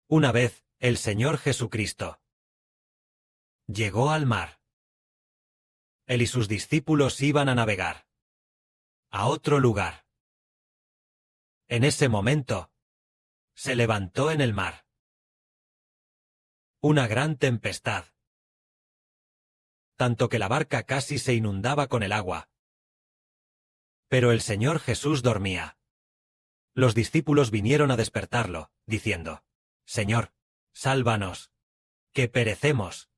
Una vez, el Señor Jesucristo llegó al mar. Él y sus discípulos iban a navegar a otro lugar. En ese momento, se levantó en el mar una gran tempestad, tanto que la barca casi se inundaba con el agua. Pero el Señor Jesús dormía. Los discípulos vinieron a despertarlo, diciendo: Señor, sálvanos, que perecemos.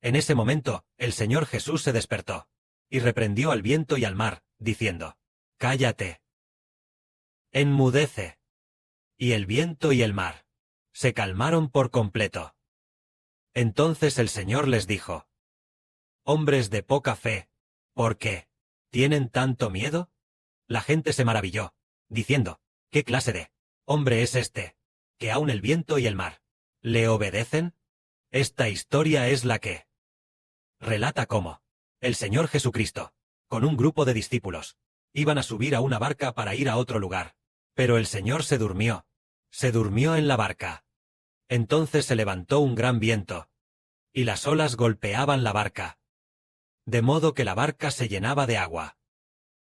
En ese momento, el Señor Jesús se despertó, y reprendió al viento y al mar, diciendo: Cállate. Enmudece. Y el viento y el mar se calmaron por completo. Entonces el Señor les dijo: Hombres de poca fe, ¿por qué tienen tanto miedo? La gente se maravilló, diciendo: ¿Qué clase de hombre es este, que aun el viento y el mar le obedecen? Esta historia es la que relata cómo el Señor Jesucristo, con un grupo de discípulos, iban a subir a una barca para ir a otro lugar, pero el Señor se durmió en la barca. Entonces se levantó un gran viento, y las olas golpeaban la barca, de modo que la barca se llenaba de agua.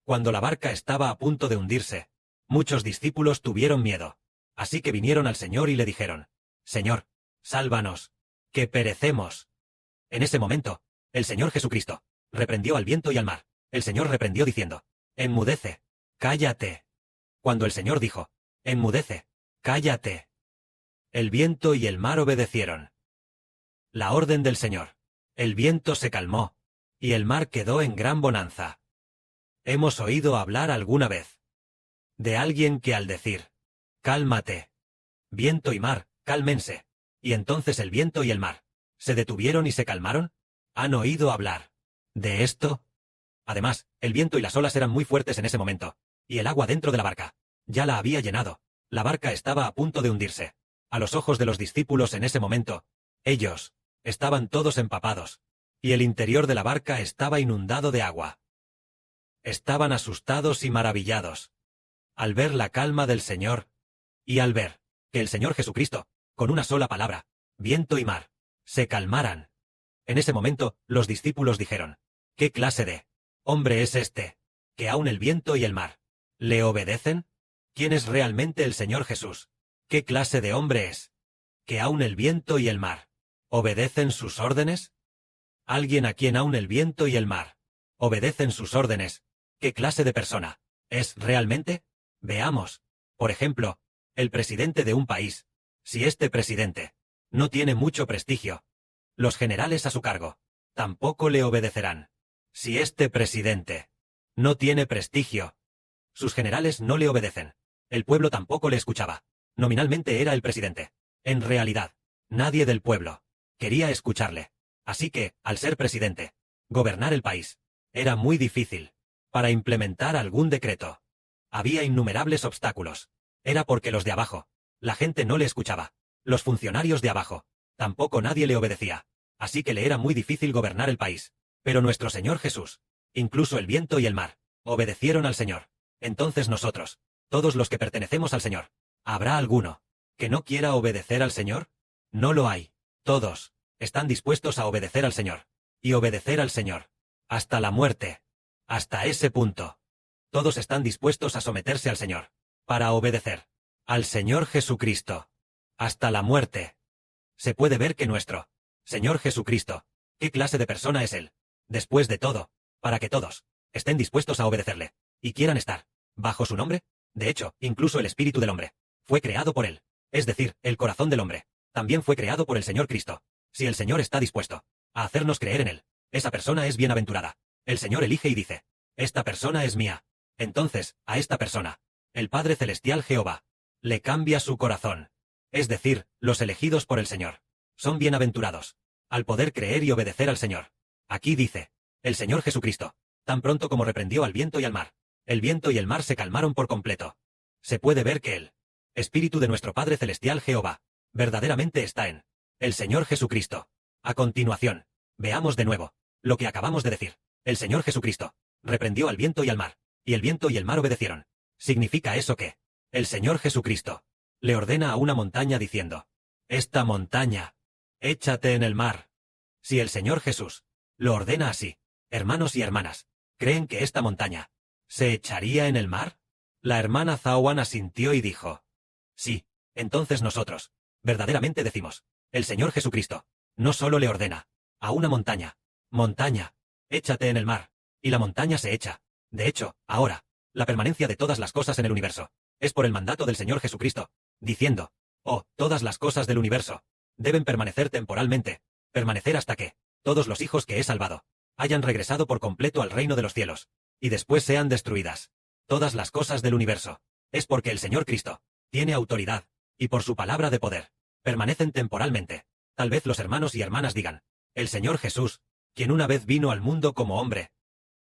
Cuando la barca estaba a punto de hundirse, muchos discípulos tuvieron miedo, así que vinieron al Señor y le dijeron: Señor, sálvanos, que perecemos. En ese momento, el Señor Jesucristo reprendió al viento y al mar. El Señor reprendió diciendo: Enmudece, cállate. Cuando el Señor dijo: Enmudece, cállate, el viento y el mar obedecieron la orden del Señor. El viento se calmó, y el mar quedó en gran bonanza. ¿Hemos oído hablar alguna vez de alguien que al decir: Cálmate, viento y mar, cálmense, y entonces el viento y el mar se detuvieron y se calmaron? ¿Han oído hablar de esto? Además, el viento y las olas eran muy fuertes en ese momento, y el agua dentro de la barca ya la había llenado. La barca estaba a punto de hundirse. A los ojos de los discípulos en ese momento, ellos estaban todos empapados, y el interior de la barca estaba inundado de agua. Estaban asustados y maravillados al ver la calma del Señor, y al ver que el Señor Jesucristo, con una sola palabra, viento y mar, se calmaran. En ese momento, los discípulos dijeron: ¿Qué clase de hombre es este, que aun el viento y el mar le obedecen? ¿Quién es realmente el Señor Jesús? ¿Qué clase de hombre es, que aun el viento y el mar obedecen sus órdenes? Alguien a quien aun el viento y el mar obedecen sus órdenes. ¿Qué clase de persona es realmente? Veamos, por ejemplo, el presidente de un país. Si este presidente no tiene mucho prestigio, los generales a su cargo tampoco le obedecerán. Si este presidente no tiene prestigio, sus generales no le obedecen. El pueblo tampoco le escuchaba. Nominalmente era el presidente. En realidad, nadie del pueblo quería escucharle. Así que, al ser presidente, gobernar el país era muy difícil. Para implementar algún decreto, había innumerables obstáculos. Era porque los de abajo, la gente no le escuchaba. Los funcionarios de abajo, tampoco nadie le obedecía. Así que le era muy difícil gobernar el país. Pero nuestro Señor Jesús, incluso el viento y el mar, obedecieron al Señor. Entonces nosotros, todos los que pertenecemos al Señor, ¿habrá alguno que no quiera obedecer al Señor? No lo hay. Todos están dispuestos a obedecer al Señor. Y obedecer al Señor hasta la muerte. Hasta ese punto. Todos están dispuestos a someterse al Señor, para obedecer al Señor Jesucristo hasta la muerte. Se puede ver que nuestro Señor Jesucristo, ¿qué clase de persona es Él? Después de todo, para que todos estén dispuestos a obedecerle, y quieran estar bajo su nombre. De hecho, incluso el espíritu del hombre fue creado por Él, es decir, el corazón del hombre también fue creado por el Señor Cristo. Si el Señor está dispuesto a hacernos creer en Él, esa persona es bienaventurada. El Señor elige y dice: esta persona es mía. Entonces, a esta persona, el Padre Celestial Jehová le cambia su corazón. Es decir, los elegidos por el Señor son bienaventurados al poder creer y obedecer al Señor. Aquí dice: el Señor Jesucristo, tan pronto como reprendió al viento y al mar, el viento y el mar se calmaron por completo. Se puede ver que el Espíritu de nuestro Padre Celestial Jehová verdaderamente está en el Señor Jesucristo. A continuación, veamos de nuevo lo que acabamos de decir. El Señor Jesucristo reprendió al viento y al mar, y el viento y el mar obedecieron. ¿Significa eso que el Señor Jesucristo le ordena a una montaña diciendo: esta montaña, échate en el mar. Si el Señor Jesús lo ordena así, hermanos y hermanas, ¿creen que esta montaña se echaría en el mar? La hermana Zawan asintió y dijo, sí, entonces nosotros, verdaderamente decimos, el Señor Jesucristo, no solo le ordena a una montaña, montaña, échate en el mar, y la montaña se echa. De hecho, ahora, la permanencia de todas las cosas en el universo, es por el mandato del Señor Jesucristo, diciendo, oh, todas las cosas del universo, deben permanecer temporalmente, permanecer hasta que, todos los hijos que he salvado, hayan regresado por completo al reino de los cielos, y después sean destruidas. Todas las cosas del universo, es porque el Señor Cristo tiene autoridad, y por su palabra de poder, permanecen temporalmente. Tal vez los hermanos y hermanas digan, el Señor Jesús, quien una vez vino al mundo como hombre,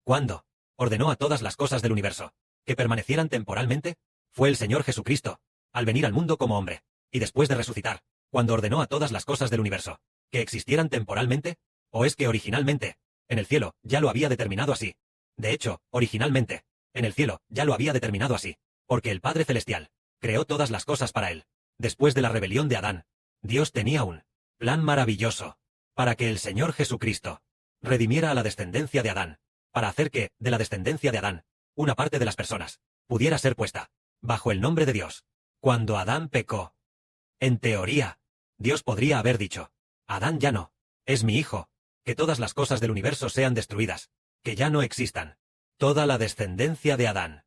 ¿cuándo ordenó a todas las cosas del universo que permanecieran temporalmente? Fue el Señor Jesucristo, al venir al mundo como hombre, y después de resucitar, cuando ordenó a todas las cosas del universo que existieran temporalmente. ¿O es que originalmente, en el cielo, ya lo había determinado así? De hecho, originalmente, en el cielo, ya lo había determinado así, porque el Padre Celestial creó todas las cosas para él. Después de la rebelión de Adán, Dios tenía un plan maravilloso para que el Señor Jesucristo redimiera a la descendencia de Adán, para hacer que, de la descendencia de Adán, una parte de las personas pudiera ser puesta bajo el nombre de Dios. Cuando Adán pecó, en teoría, Dios podría haber dicho, Adán ya no es mi hijo, que todas las cosas del universo sean destruidas, que ya no existan. Toda la descendencia de Adán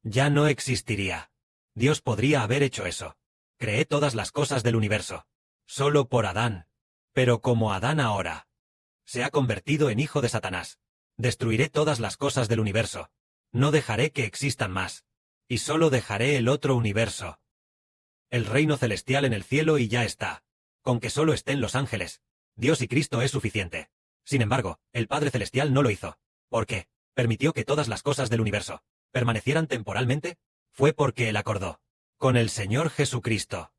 ya no existiría. Dios podría haber hecho eso. Creé todas las cosas del universo, solo por Adán. Pero como Adán ahora se ha convertido en hijo de Satanás, destruiré todas las cosas del universo. No dejaré que existan más. Y solo dejaré el otro universo, el reino celestial en el cielo, y ya está. Con que solo estén los ángeles, Dios y Cristo es suficiente. Sin embargo, el Padre Celestial no lo hizo. ¿Por qué? Permitió que todas las cosas del universo permanecieran temporalmente. Fue porque Él acordó con el Señor Jesucristo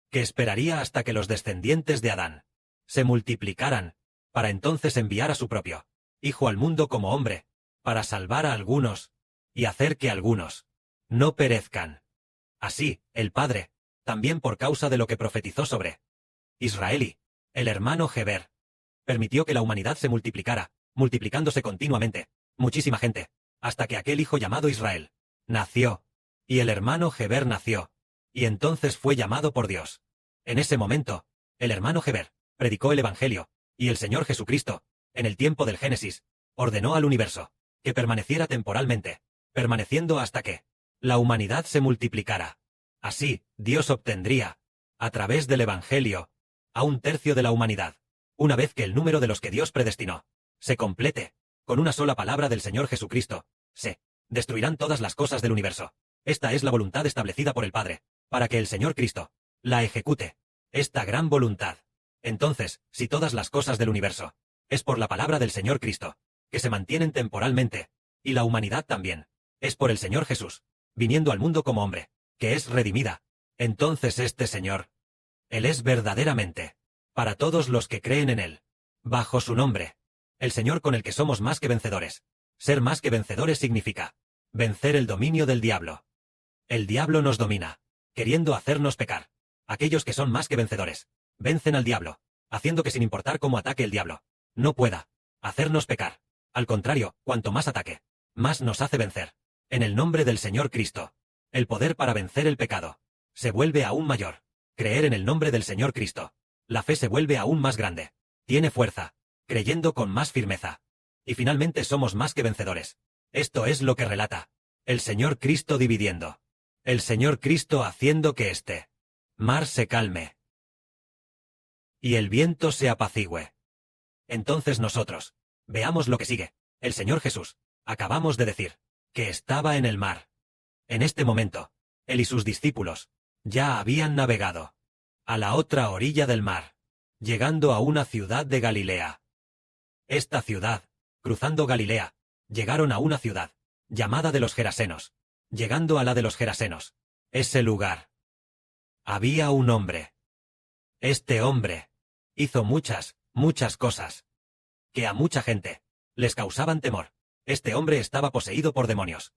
que esperaría hasta que los descendientes de Adán se multiplicaran, para entonces enviar a su propio Hijo al mundo como hombre, para salvar a algunos, y hacer que algunos no perezcan. Así, el Padre, también por causa de lo que profetizó sobre Israel, el hermano Heber, permitió que la humanidad se multiplicara, multiplicándose continuamente, muchísima gente, hasta que aquel hijo llamado Israel nació, y el hermano Heber nació, y entonces fue llamado por Dios. En ese momento, el hermano Heber predicó el Evangelio, y el Señor Jesucristo, en el tiempo del Génesis, ordenó al universo que permaneciera temporalmente, permaneciendo hasta que la humanidad se multiplicara. Así, Dios obtendría, a través del Evangelio, a un tercio de la humanidad. Una vez que el número de los que Dios predestinó se complete, con una sola palabra del Señor Jesucristo, se destruirán todas las cosas del universo. Esta es la voluntad establecida por el Padre, para que el Señor Cristo la ejecute. Esta gran voluntad. Entonces, si todas las cosas del universo es por la palabra del Señor Cristo, que se mantienen temporalmente, y la humanidad también, es por el Señor Jesús, viniendo al mundo como hombre, que es redimida, entonces este Señor, Él es verdaderamente, para todos los que creen en Él, bajo su nombre, el Señor con el que somos más que vencedores. Ser más que vencedores significa vencer el dominio del diablo. El diablo nos domina, queriendo hacernos pecar. Aquellos que son más que vencedores vencen al diablo, haciendo que sin importar cómo ataque el diablo, no pueda hacernos pecar. Al contrario, cuanto más ataque, más nos hace vencer. En el nombre del Señor Cristo, el poder para vencer el pecado se vuelve aún mayor. Creer en el nombre del Señor Cristo, la fe se vuelve aún más grande. Tiene fuerza, creyendo con más firmeza. Y finalmente somos más que vencedores. Esto es lo que relata el Señor Cristo dividiendo. El Señor Cristo haciendo que este mar se calme y el viento se apacigüe. Entonces nosotros, veamos lo que sigue. El Señor Jesús, acabamos de decir, que estaba en el mar. En este momento, Él y sus discípulos, ya habían navegado a la otra orilla del mar, llegando a una ciudad de Galilea. Esta ciudad, cruzando Galilea, llegaron a una ciudad, llamada de los Gerasenos. Llegando a la de los Gerasenos, ese lugar, había un hombre. Este hombre hizo muchas cosas que a mucha gente les causaban temor. Este hombre estaba poseído por demonios.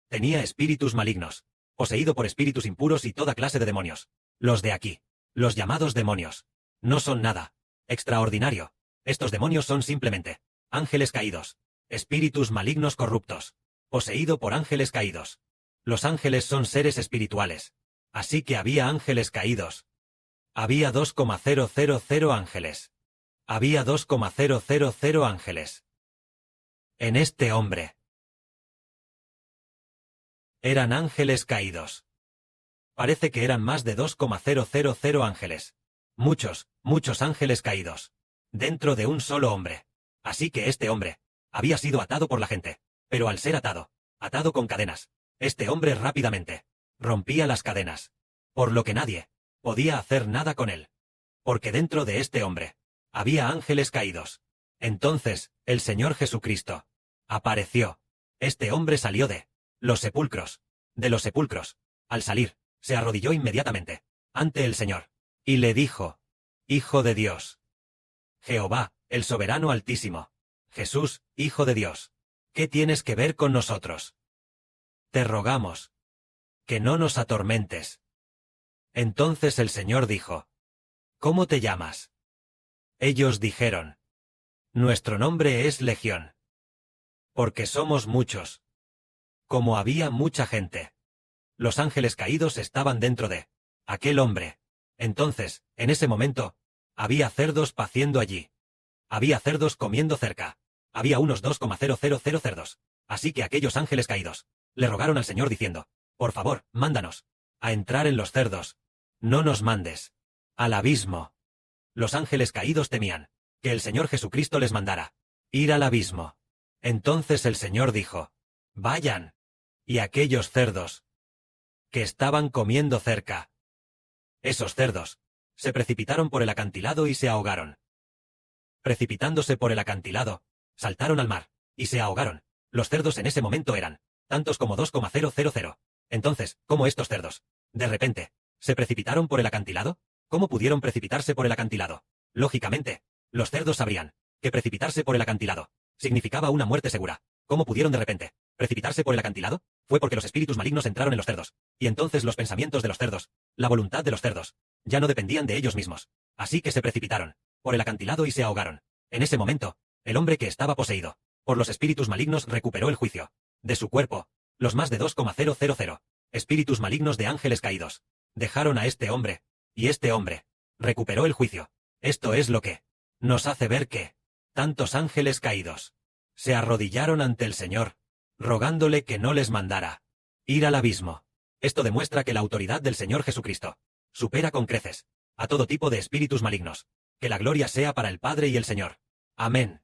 Tenía espíritus malignos, poseído por espíritus impuros y toda clase de demonios. Los de aquí Los llamados demonios no son nada extraordinario. Estos demonios son simplemente ángeles caídos, espíritus malignos corruptos, poseído por ángeles caídos. Los ángeles son seres espirituales. Así que había ángeles caídos. Había 2,000 ángeles. Había 2,000 ángeles. En este hombre. Eran ángeles caídos. Parece que eran más de 2,000 ángeles. Muchos ángeles caídos. Dentro de un solo hombre. Así que este hombre había sido atado por la gente. Pero al ser atado con cadenas, este hombre rápidamente rompía las cadenas. Por lo que nadie podía hacer nada con él. Porque dentro de este hombre había ángeles caídos. Entonces, el Señor Jesucristo apareció. Este hombre salió de los sepulcros. De los sepulcros. Al salir, se arrodilló inmediatamente ante el Señor. Y le dijo: Hijo de Dios. Jehová, el soberano altísimo. Jesús, Hijo de Dios. ¿Qué tienes que ver con nosotros? Te rogamos que no nos atormentes. Entonces el Señor dijo: ¿Cómo te llamas? Ellos dijeron: Nuestro nombre es Legión. Porque somos muchos. Como había mucha gente. Los ángeles caídos estaban dentro de aquel hombre. Entonces, en ese momento, había cerdos paciendo allí. Había cerdos comiendo cerca. Había unos 2,000 cerdos. Así que aquellos ángeles caídos le rogaron al Señor diciendo: Por favor, mándanos a entrar en los cerdos. No nos mandes al abismo. Los ángeles caídos temían que el Señor Jesucristo les mandara ir al abismo. Entonces el Señor dijo: Vayan. Y aquellos cerdos que estaban comiendo cerca. Esos cerdos se precipitaron por el acantilado y se ahogaron. Precipitándose por el acantilado, saltaron al mar y se ahogaron. Los cerdos en ese momento eran tantos como 2,000. Entonces, ¿cómo estos cerdos, de repente, se precipitaron por el acantilado? ¿Cómo pudieron precipitarse por el acantilado? Lógicamente, los cerdos sabrían que precipitarse por el acantilado significaba una muerte segura. ¿Cómo pudieron de repente precipitarse por el acantilado? Fue porque los espíritus malignos entraron en los cerdos, y entonces los pensamientos de los cerdos, la voluntad de los cerdos, ya no dependían de ellos mismos. Así que se precipitaron por el acantilado y se ahogaron. En ese momento, el hombre que estaba poseído por los espíritus malignos recuperó el juicio de su cuerpo. Los más de 2,000 espíritus malignos de ángeles caídos dejaron a este hombre, y este hombre recuperó el juicio. Esto es lo que nos hace ver que tantos ángeles caídos se arrodillaron ante el Señor, rogándole que no les mandara ir al abismo. Esto demuestra que la autoridad del Señor Jesucristo supera con creces a todo tipo de espíritus malignos. Que la gloria sea para el Padre y el Señor. Amén.